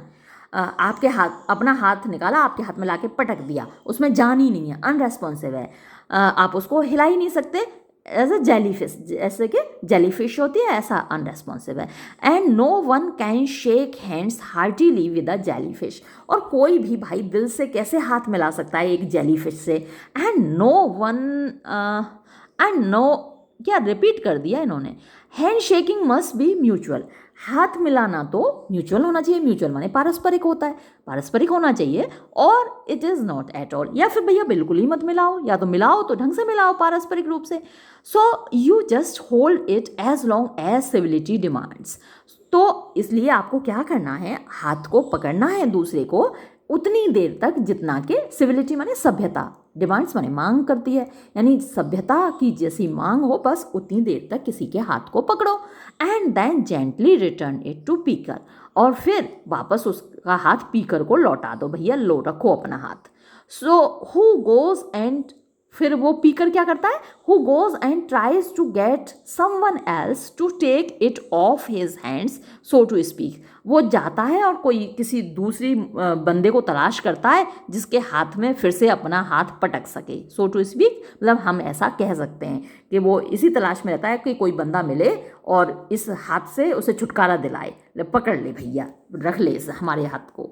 आपके हाथ, अपना हाथ निकाला, आपके हाथ में लाके पटक दिया, उसमें जान ही नहीं है, अनरेस्पॉन्सिव है, आप उसको हिला ही नहीं सकते। एज अ जेलीफिश, जैसे कि जेलीफिश होती है, ऐसा अनरेस्पॉन्सिव है। And no one can shake hands heartily with a jellyfish, और कोई भी भाई दिल से कैसे हाथ मिला सकता है एक जेलीफिश से। And no one and no, क्या रिपीट कर दिया इन्होंने, hand shaking must be mutual, हाथ मिलाना तो म्यूचुअल होना चाहिए, म्यूचुअल माने पारस्परिक होता है, पारस्परिक होना चाहिए, और it is not at all, या फिर भैया बिल्कुल ही मत मिलाओ, या तो मिलाओ तो ढंग से मिलाओ पारस्परिक रूप से। So you just hold it as long as civility demands. तो इसलिए आपको क्या करना है, हाथ को पकड़ना है दूसरे को उतनी देर तक जितना कि सिविलिटी माने सभ्यता, डिमांड्स माने मांग करती है, यानी सभ्यता की जैसी मांग हो, बस उतनी देर तक किसी के हाथ को पकड़ो। And then gently return it to Peeker, और फिर वापस उसका हाथ पीकर को लौटा दो, भैया लो रखो अपना हाथ। सो हु गोज एंड, फिर वो पीकर क्या करता है, who goes and tries to get someone else to take it off his hands, so to speak, वो जाता है और कोई किसी दूसरी बंदे को तलाश करता है जिसके हाथ में फिर से अपना हाथ पटक सके। सो टू स्पीक मतलब हम ऐसा कह सकते हैं कि वो इसी तलाश में रहता है कि कोई बंदा मिले और इस हाथ से उसे छुटकारा दिलाए, पकड़ ले भैया, रख ले इस हमारे हाथ को।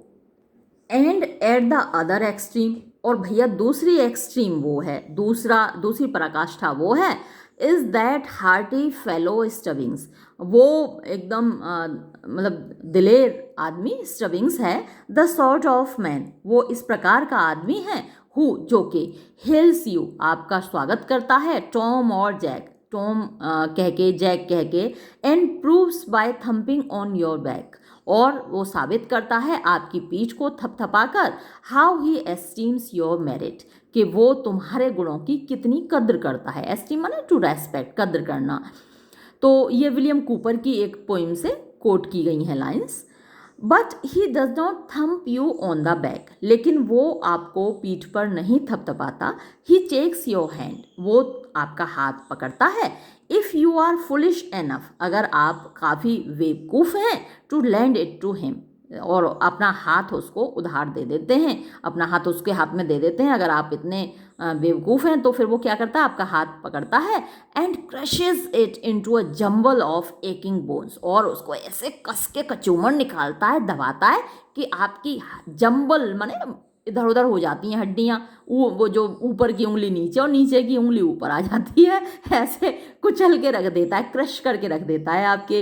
And at the other extreme, और भैया दूसरी एक्सट्रीम वो है, दूसरी पराकाष्ठा वो है, इज दैट हार्टी फेलो स्टबिंग्स, वो एकदम मतलब दिलेर आदमी स्टबिंग्स है। द सॉर्ट ऑफ मैन, वो इस प्रकार का आदमी है, हु जो कि हिल्स यू, आपका स्वागत करता है, टॉम और जैक, टॉम कह के जैक कह के, and proves by thumping on your back, और वो साबित करता है आपकी पीठ को थपथपाकर, how he esteems your merit, कि वो तुम्हारे गुणों की कितनी कद्र करता है। एस्टीम माने टू रेस्पेक्ट, कद्र करना। तो ये विलियम कूपर की एक पोइम से कोट की गई हैं lines. But he does not thump you on the back, लेकिन वो आपको पीठ पर नहीं थपथपाता। ही टेक्स योर हैंड, वो आपका हाथ पकड़ता है। If you are foolish enough, अगर आप काफ़ी बेवकूफ़ हैं, to land it to him, और अपना हाथ उसको उधार दे देते हैं, अपना हाथ उसके हाथ में दे देते हैं। अगर आप इतने बेवकूफ़ हैं तो फिर वो क्या करता है, आपका हाथ पकड़ता है, and crushes it into a jumble of aching bones, और उसको ऐसे कस के कचूमर निकालता है, दबाता है कि आपकी जंबल माने इधर उधर हो जाती हैं हड्डियाँ, वो जो ऊपर की उंगली नीचे और नीचे की उंगली ऊपर आ जाती है, ऐसे कुचल के रख देता है, क्रश करके रख देता है आपके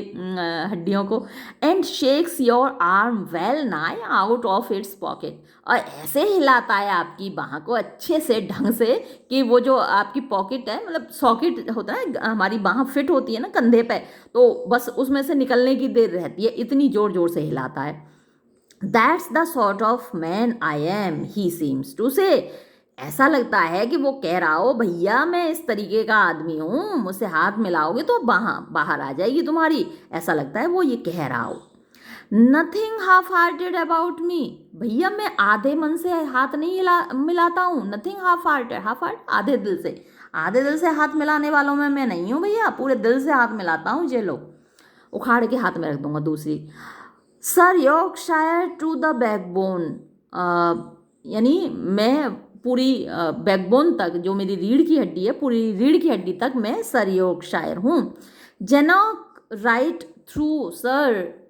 हड्डियों को। And shakes your arm well नाई आउट ऑफ इट्स पॉकेट, और ऐसे हिलाता है आपकी बाह को अच्छे से ढंग से कि वो जो आपकी पॉकेट है, मतलब सॉकेट होता है, हमारी बाह फिट होती है ना कंधे पे, तो बस उसमें से निकलने की देर रहती है, इतनी ज़ोर ज़ोर से हिलाता है। That's the sort of man I am, he seems to say, ऐसा लगता है कि वो कह रहा हो, भैया मैं इस तरीके का आदमी हूँ, मुझसे हाथ मिलाओगे तो बाहर आ जाएगी तुम्हारी, ऐसा लगता है वो ये कह रहा हो। Nothing half hearted about me, भैया मैं आधे मन से हाथ नहीं मिलाता हूँ। Nothing half hearted, half heart आधे दिल से, आधे दिल से हाथ मिलाने वालों में मैं नहीं हूँ भैया, पूरे दिल से हाथ मिलाता हूँ। ये लो, उखाड़ के हाथ में रख दूंगा। दूसरी, sir Yorkshire to the backbone, यानी मैं पूरी बैकबोन तक, जो मेरी रीढ़ की हड्डी है, पूरी रीढ़ की हड्डी तक मैं सर यॉर्कशायर हूँ। जेनॉक राइट थ्रू, सर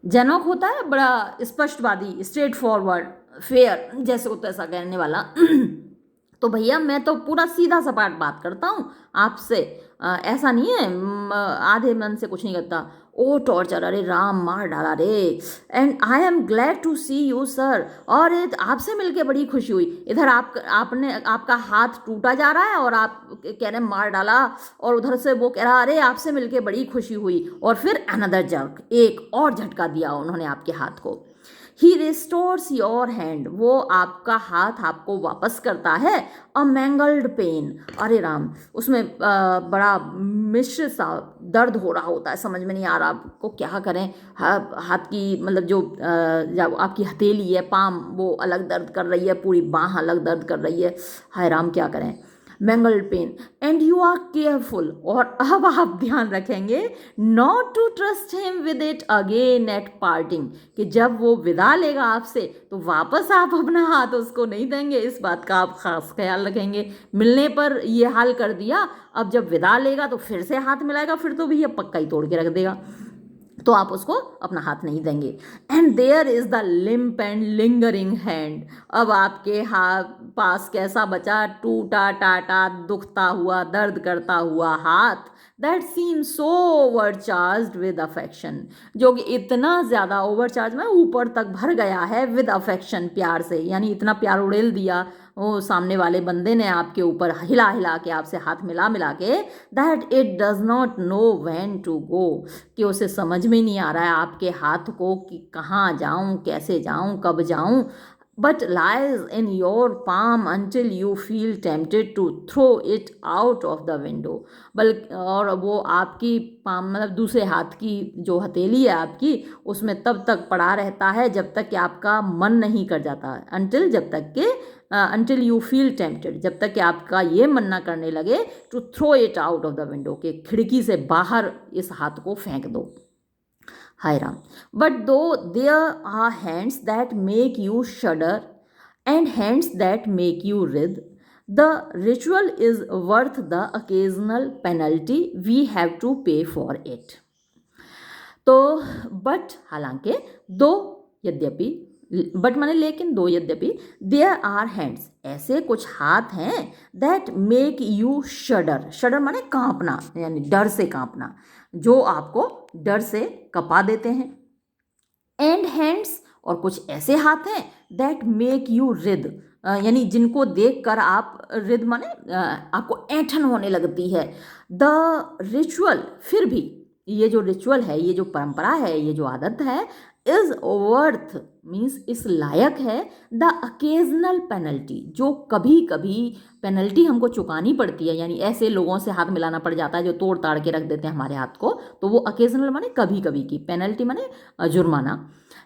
जेनॉक होता है बड़ा स्पष्टवादी, स्ट्रेट फॉरवर्ड, फेयर, जैसे को तैसा कहने वाला। तो भैया मैं तो पूरा सीधा सपाट बात करता हूँ आपसे, ऐसा नहीं है आधे मन से कुछ नहीं करता। ओ टॉर्चर, अरे राम मार डाला रे। And I am glad to see you sir, और आपसे मिलके बड़ी खुशी हुई। इधर आपका हाथ टूटा जा रहा है और आप कह रहे हैं मार डाला, और उधर से वो कह रहा अरे आपसे मिलके बड़ी खुशी हुई, और फिर अनदर जर्क, एक और झटका दिया उन्होंने आपके हाथ को। ही रिस्टोर्स योर हैंड, वो आपका हाथ आपको वापस करता है। अ मैंगल्ड पेन, अरे राम, उसमें बड़ा मिश्र सा दर्द हो रहा होता है, समझ में नहीं आ रहा आपको क्या करें। हाथ की मतलब जो आपकी हथेली है, पाम, वो अलग दर्द कर रही है, पूरी बाह अलग दर्द कर रही है। हाय राम क्या करें। Mangled pain, and you are careful, और अब आप ध्यान रखेंगे not to trust him with it again at parting, कि जब वो विदा लेगा आपसे तो वापस आप अपना हाथ उसको नहीं देंगे, इस बात का आप खास ख्याल रखेंगे। मिलने पर ये हाल कर दिया, अब जब विदा लेगा तो फिर से हाथ मिलाएगा, फिर तो भैया पक्का ही तोड़ के रख देगा, तो आप उसको अपना हाथ नहीं देंगे। And there is the limp and lingering hand, अब आपके हाथ पास कैसा बचा, टूटा टाटा दुखता हुआ दर्द करता हुआ हाथ, that seem so overcharged with affection, जो कि इतना ज़्यादा ओवरचार्ज में ऊपर तक भर गया है विद अफेक्शन, प्यार से, यानी इतना प्यार उड़ेल दिया वो सामने वाले बंदे ने आपके ऊपर, हिला हिला के आपसे हाथ मिला मिला के, that it does not know when to go, कि उसे समझ में नहीं आ रहा है आपके हाथ को कि कहाँ जाऊँ, कैसे जाऊँ, कब जाऊँ, but lies in your palm until you feel tempted to throw it out of the window, बल्कि और वो आपकी पाम मतलब दूसरे हाथ की जो हथेली है आपकी, उसमें तब तक पड़ा रहता है जब तक कि आपका मन नहीं कर जाता, अंटिल, जब तक कि अंटिल यू फील टेम्पटेड, जब तक कि आपका ये मन ना करने लगे to throw it out of the window, कि खिड़की से बाहर इस हाथ को फेंक दो। हाय Ram, but though there are hands that make you shudder and hands that make you writhe, the ritual is worth the occasional penalty we have to pay for it। तो बट, हालांकि, दो, यद्यपि, बट माने लेकिन, दो यद्यपि, there are hands, ऐसे कुछ हाथ हैं, दैट मेक यू शडर, शडर माने कांपना, यानी डर से कांपना, जो आपको डर से कपा देते हैं। एंड हैंड्स, और कुछ ऐसे हाथ हैं, दैट मेक यू रिद, यानी जिनको देखकर आप, रिद माने आपको ऐंठन होने लगती है। द रिचुअल, फिर भी ये जो रिचुअल है, ये जो परंपरा है, ये जो आदत है, इज वर्थ, मीन्स इस लायक है, द अकेजनल पेनल्टी, जो कभी कभी पेनल्टी हमको चुकानी पड़ती है, यानी ऐसे लोगों से हाथ मिलाना पड़ जाता है जो तोड़ ताड़ के रख देते हैं हमारे हाथ को, तो वो अकेजनल माने कभी कभी की, पेनल्टी माने जुर्माना,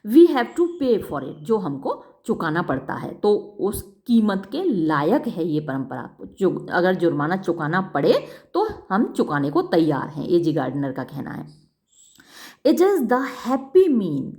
वी हैव टू पे फॉर इट, जो हमको चुकाना पड़ता है, तो उस कीमत के लायक है ये परंपरा, जो अगर जुर्माना चुकाना पड़े तो हम चुकाने को तैयार हैं, ए जी गार्डनर का कहना है। It is the happy mean,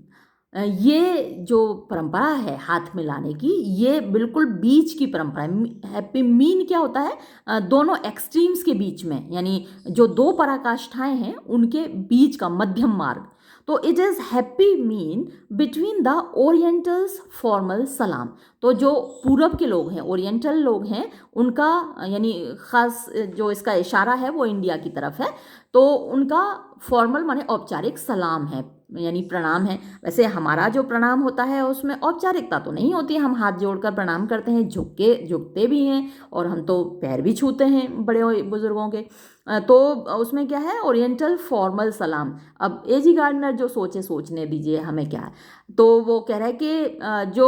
ये जो परंपरा है हाथ मिलाने की, ये बिल्कुल बीच की परंपरा है। हैप्पी मीन क्या होता है, दोनों एक्सट्रीम्स के बीच में, यानी जो दो पराकाष्ठाएं हैं उनके बीच का मध्यम मार्ग। तो it is happy mean between the orientals formal सलाम, तो जो पूरब के लोग हैं, ओरिएंटल लोग हैं, उनका यानी ख़ास जो इसका इशारा है वो इंडिया की तरफ है, तो उनका फॉर्मल माने औपचारिक सलाम है, यानी प्रणाम है। वैसे हमारा जो प्रणाम होता है उसमें औपचारिकता तो नहीं होती है, हम हाथ जोड़कर प्रणाम करते हैं, झुकते भी हैं, और हम तो पैर भी छूते हैं बड़े बुजुर्गों के, तो उसमें क्या है, ओरिएंटल फॉर्मल सलाम। अब ए जी गार्डनर जो सोचने दीजिए हमें क्या है, तो वो कह रहा है कि जो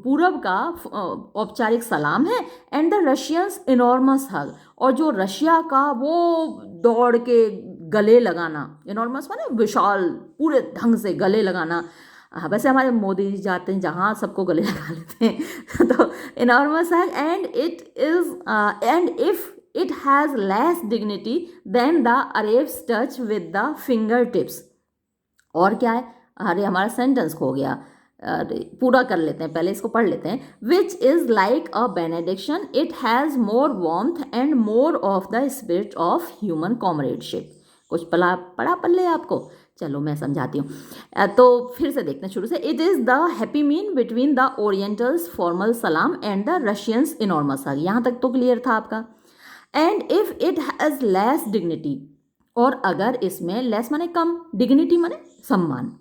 पूरब का औपचारिक सलाम है, एंड द रशियंस इनॉर्मस हग, और जो रशिया का वो दौड़ के गले लगाना, इनॉर्मस माने विशाल, पूरे ढंग से गले लगाना। वैसे हमारे मोदी जी जाते हैं जहाँ सबको गले लगा लेते हैं तो इनॉर्मस है। And if it has less dignity than the Arab's touch with the finger tips. और क्या है, अरे हमारा सेंटेंस खो गया, पूरा कर लेते हैं, पहले इसको पढ़ लेते हैं। Which is like a benediction, it has more warmth and more of the spirit of human comradeship. कुछ पढ़ा पल्ले आपको, चलो मैं समझाती हूँ। तो फिर से देखते हैं शुरू से। It is the happy mean between the orientals formal सलाम एंड द रशियंस इनॉर्मस हग। यहाँ तक तो क्लियर था आपका। And if it has less dignity, और अगर इसमें लेस माने कम, डिग्निटी माने सम्मान,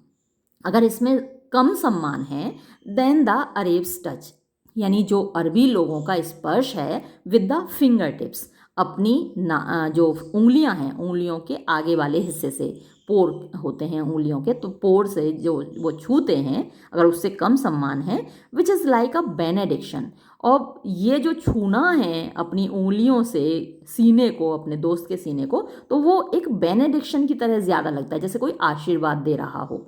अगर इसमें कम सम्मान है, देन द अरेब्स टच, यानी जो अरबी लोगों का स्पर्श है, विद द फिंगर टिप्स, अपनी जो उंगलियां हैं, उंगलियों के आगे वाले हिस्से से, पोर होते हैं उंगलियों के, तो पोर से जो वो छूते हैं, अगर उससे कम सम्मान है, which is like a benediction. और ये जो छूना है अपनी उंगलियों से सीने को, अपने दोस्त के सीने को, तो वो एक बेनेडिक्शन की तरह ज़्यादा लगता है, जैसे कोई आशीर्वाद दे रहा हो।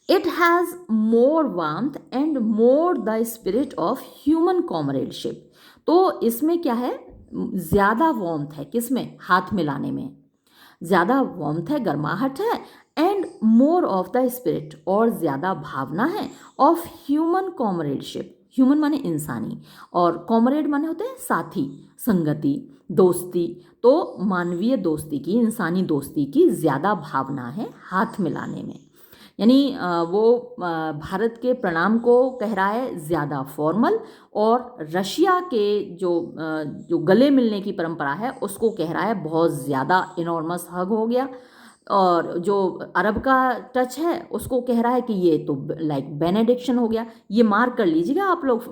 It has more warmth and more the spirit of human comradeship. तो इसमें क्या है, ज़्यादा वार्मथ है, किसमें, हाथ मिलाने में ज़्यादा वार्मथ है, गर्माहट है, and more of the spirit, और ज़्यादा भावना है, ऑफ ह्यूमन कॉमरेडशिप। ह्यूमन माने इंसानी, और कॉमरेड माने होते हैं साथी, संगति, दोस्ती। तो मानवीय दोस्ती की, इंसानी दोस्ती की ज़्यादा भावना है हाथ मिलाने में। यानी वो भारत के प्रणाम को कह रहा है ज़्यादा फॉर्मल, और रशिया के जो गले मिलने की परंपरा है उसको कह रहा है बहुत ज़्यादा इनॉर्मस हग हो गया। और जो अरब का टच है उसको कह रहा है कि ये तो लाइक बेनेडिक्शन हो गया। ये मार्क कर लीजिएगा आप लोग,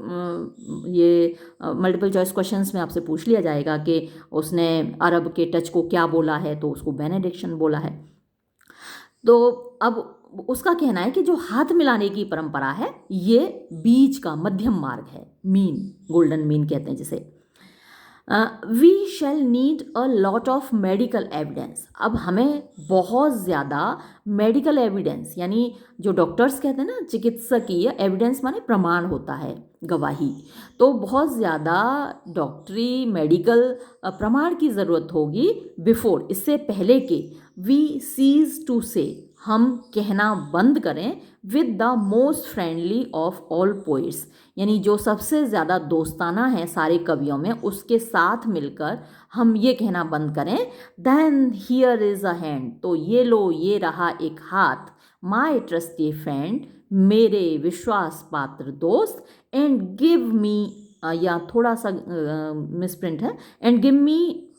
ये मल्टीपल चॉइस क्वेश्चंस में आपसे पूछ लिया जाएगा कि उसने अरब के टच को क्या बोला है, तो उसको बेनेडिक्शन बोला है। तो अब उसका कहना है कि जो हाथ मिलाने की परंपरा है ये बीच का मध्यम मार्ग है, मीन, गोल्डन मीन कहते हैं जिसे। We shall need a lot of medical evidence. अब हमें बहुत ज़्यादा मेडिकल एविडेंस, यानी जो डॉक्टर्स कहते हैं ना, चिकित्सकीय एविडेंस माने प्रमाण होता है, गवाही। तो बहुत ज़्यादा डॉक्टरी मेडिकल प्रमाण की ज़रूरत होगी, बिफोर, इससे पहले कि वी सीज टू से, हम कहना बंद करें, with the most friendly of all poets, यानी जो सबसे ज़्यादा दोस्ताना है सारे कवियों में, उसके साथ मिलकर हम ये कहना बंद करें, then here is a hand, तो ये लो, ये रहा एक हाथ, माई ट्रस्टी फ्रेंड, मेरे विश्वास पात्र दोस्त, एंड गिव मी, या थोड़ा सा मिसप्रिंट है, and give me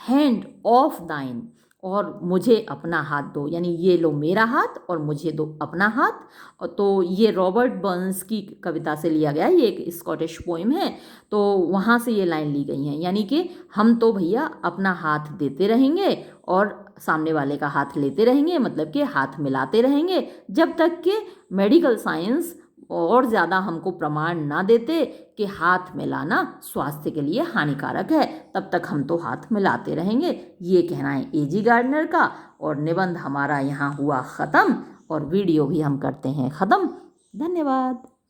hand of दाइन, और मुझे अपना हाथ दो, यानी ये लो मेरा हाथ और मुझे दो अपना हाथ। और तो ये रॉबर्ट बर्न्स की कविता से लिया गया, ये एक स्कॉटिश पोइम है, तो वहाँ से ये लाइन ली गई हैं। यानी कि हम तो भैया अपना हाथ देते रहेंगे और सामने वाले का हाथ लेते रहेंगे, मतलब कि हाथ मिलाते रहेंगे, जब तक कि मेडिकल साइंस और ज़्यादा हमको प्रमाण ना देते कि हाथ मिलाना स्वास्थ्य के लिए हानिकारक है, तब तक हम तो हाथ मिलाते रहेंगे। ये कहना है एजी गार्डनर का। और निबंध हमारा यहाँ हुआ ख़त्म, और वीडियो भी हम करते हैं ख़त्म। धन्यवाद।